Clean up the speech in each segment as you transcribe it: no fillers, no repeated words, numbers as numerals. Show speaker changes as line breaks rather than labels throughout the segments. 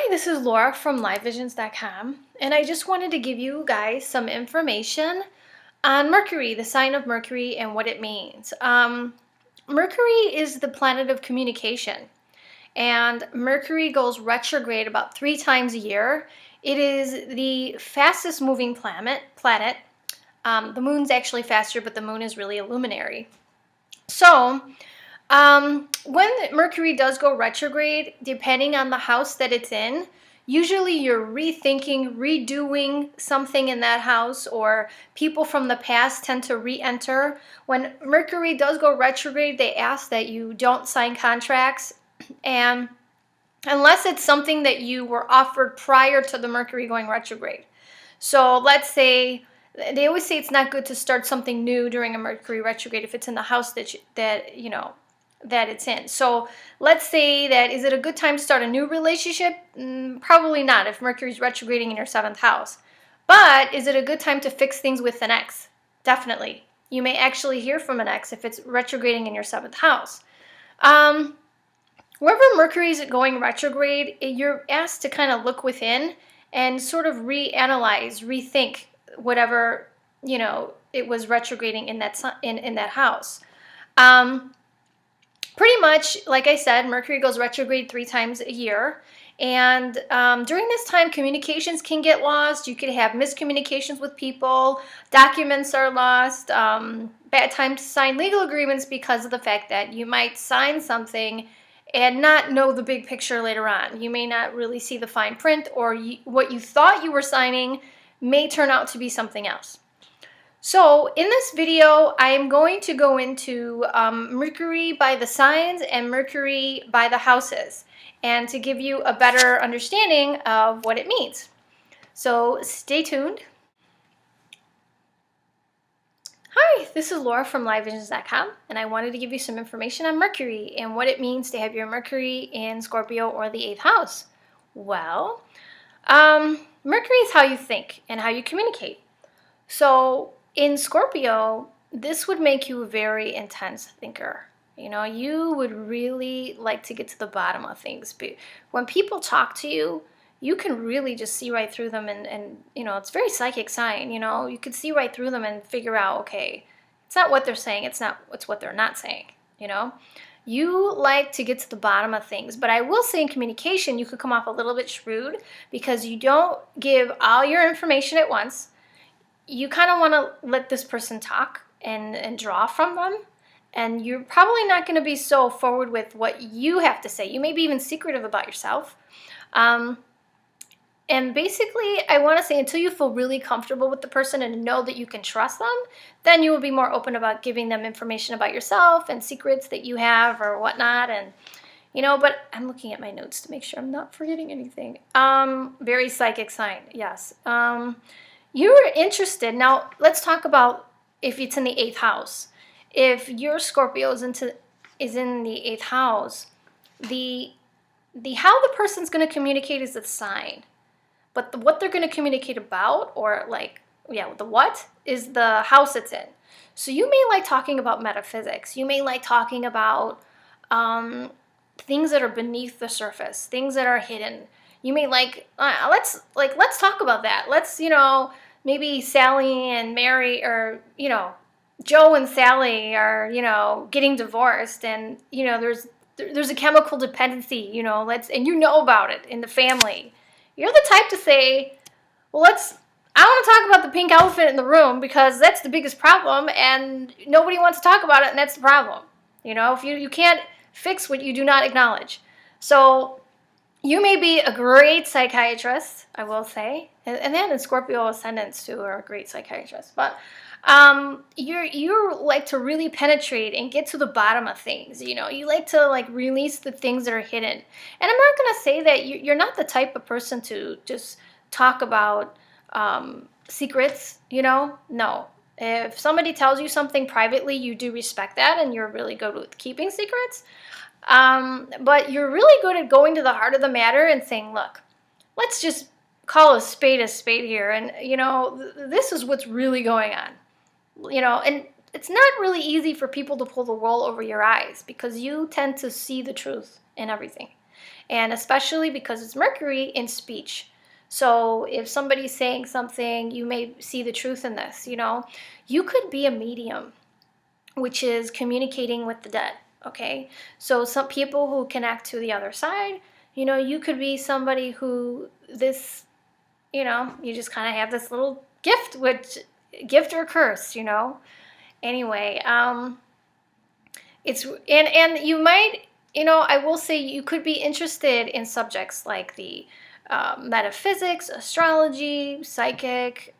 Hi, this is Laura from LiveVisions.com, and I just wanted to give you guys some information on Mercury, the sign of Mercury, and what it means. Mercury is the planet of communication, and Mercury goes retrograde about 3 times a year. It is the fastest moving planet. The moon's actually faster, but the moon is really a luminary. So, when Mercury does go retrograde, depending on the house that it's in, usually you're rethinking, redoing something in that house, or people from the past tend to re-enter. When Mercury does go retrograde, they ask that you don't sign contracts, and unless it's something that you were offered prior to the Mercury going retrograde. So let's say, they always say it's not good to start something new during a Mercury retrograde if it's in the house that it's in. So let's say that, is it a good time to start a new relationship? Probably not if Mercury's retrograding in your 7th house. But is it a good time to fix things with an ex? Definitely. You may actually hear from an ex if it's retrograding in your 7th house. Wherever Mercury is going retrograde, you're asked to kind of look within and sort of reanalyze, rethink whatever, it was retrograding in that house. Pretty much, like I said, Mercury goes retrograde 3 times a year. And during this time, communications can get lost. You could have miscommunications with people. Documents are lost. Bad time to sign legal agreements because of the fact that you might sign something and not know the big picture later on. You may not really see the fine print, or what you thought you were signing may turn out to be something else. So in this video, I am going to go into Mercury by the signs and Mercury by the houses, and to give you a better understanding of what it means. So stay tuned. Hi, this is Laura from LiveVisions.com, and I wanted to give you some information on Mercury and what it means to have your Mercury in Scorpio or the 8th house. Well, Mercury is how you think and how you communicate. So in Scorpio, this would make you a very intense thinker. You would really like to get to the bottom of things. But when people talk to you, you can really just see right through them, and it's very psychic sign. You could see right through them and figure out, okay, it's not what they're saying, it's what they're not saying. You like to get to the bottom of things. But I will say, in communication, you could come off a little bit shrewd because you don't give all your information at once. You kind of want to let this person talk and draw from them. And you're probably not going to be so forward with what you have to say. You may be even secretive about yourself. And basically, I want to say, until you feel really comfortable with the person and know that you can trust them, then you will be more open about giving them information about yourself and secrets that you have or whatnot. And, but I'm looking at my notes to make sure I'm not forgetting anything. Very psychic sign, yes. You're interested. Now, let's talk about if it's in the 8th house. If your Scorpio is in the 8th house, the how the person's going to communicate is the sign. But what they're going to communicate about, or the what, is the house it's in. So you may like talking about metaphysics. You may like talking about things that are beneath the surface, things that are hidden. You may let's talk about that. Let's, maybe Sally and Mary, or, Joe and Sally are, getting divorced, and, there's a chemical dependency, and about it in the family. You're the type to say, well, I want to talk about the pink elephant in the room because that's the biggest problem and nobody wants to talk about it, and that's the problem. If you can't fix what you do not acknowledge. So you may be a great psychiatrist, I will say, and then in Scorpio ascendants too are great psychiatrists. But you like to really penetrate and get to the bottom of things. You like to release the things that are hidden. And I'm not going to say that you're not the type of person to just talk about secrets. No. If somebody tells you something privately, you do respect that, and you're really good with keeping secrets. But you're really good at going to the heart of the matter and saying, look, let's just call a spade here. And, this is what's really going on. And it's not really easy for people to pull the wool over your eyes because you tend to see the truth in everything. and especially because it's Mercury in speech. So if somebody's saying something, you may see the truth in this, you know. You could be a medium, which is communicating with the dead, okay? So some people who connect to the other side, you know, you could be somebody who this, you know, you just kind of have this little gift, which gift or curse, you know. Anyway, it's and you might, you know, I will say you could be interested in subjects like the metaphysics, astrology, psychic,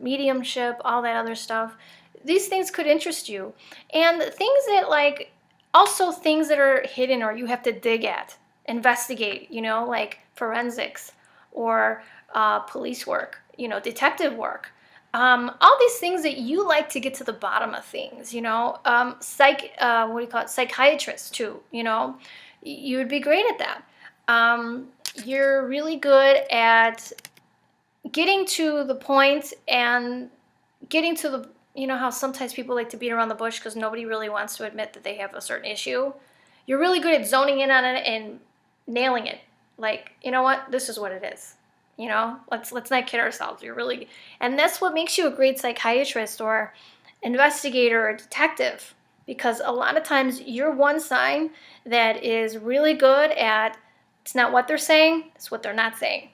mediumship, all that other stuff. These things could interest you, and things that like also things that are hidden or you have to dig at, investigate, you know, like forensics or police work, you know, detective work. All these things that you like to get to the bottom of things, you know, what do you call it? Psychiatrists too, you know, you would be great at that. You're really good at getting to the point and getting to the, you know, how sometimes people like to beat around the bush because nobody really wants to admit that they have a certain issue. You're really good at zoning in on it and nailing it. Like, you know what? This is what it is. You know, let's not kid ourselves. You're really, and that's what makes you a great psychiatrist or investigator or detective, because a lot of times you're one sign that is really good at, it's not what they're saying, it's what they're not saying.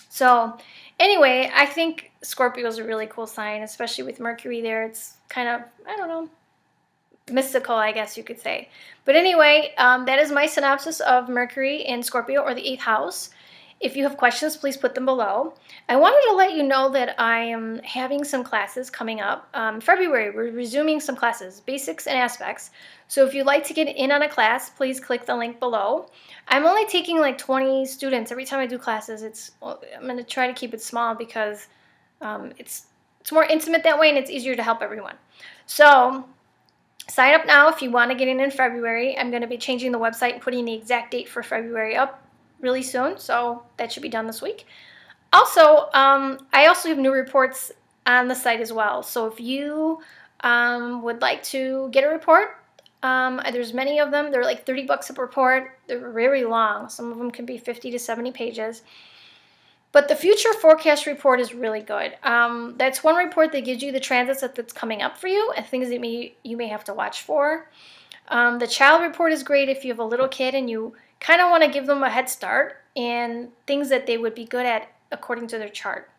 So anyway, I think Scorpio is a really cool sign, especially with Mercury there. It's kind of, I don't know, mystical, I guess you could say. But anyway, that is my synopsis of Mercury in Scorpio, or the 8th house. If you have questions, please put them below. I wanted to let you know that I am having some classes coming up. February, we're resuming some classes, basics and aspects. So if you'd like to get in on a class, please click the link below. I'm only taking like 20 students every time I do classes. I'm going to try to keep it small because it's more intimate that way and it's easier to help everyone. So sign up now if you want to get in February. I'm going to be changing the website and putting the exact date for February up really soon, so that should be done this week. Also, I also have new reports on the site as well. So if you would like to get a report, there's many of them. They're like $30 a report. They're very long. Some of them can be 50 to 70 pages. But the future forecast report is really good. That's one report that gives you the transits that's coming up for you and things that you may have to watch for. The child report is great if you have a little kid and you kind of want to give them a head start in things that they would be good at according to their chart,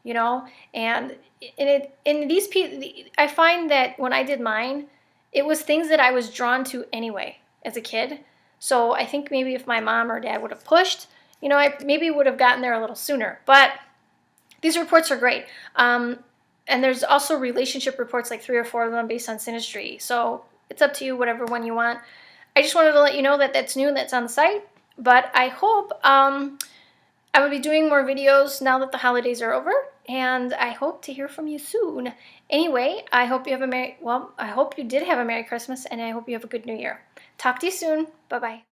you know. And in these people, I find that when I did mine, it was things that I was drawn to anyway as a kid. So I think maybe if my mom or dad would have pushed, you know, I maybe would have gotten there a little sooner. But these reports are great. And there's also relationship reports, like 3 or 4 of them based on synastry. So it's up to you, whatever one you want. I just wanted to let you know that that's new and that's on the site. But I hope I will be doing more videos now that the holidays are over. And I hope to hear from you soon. Anyway, I hope you have I hope you did have a Merry Christmas, and I hope you have a good New Year. Talk to you soon. Bye-bye.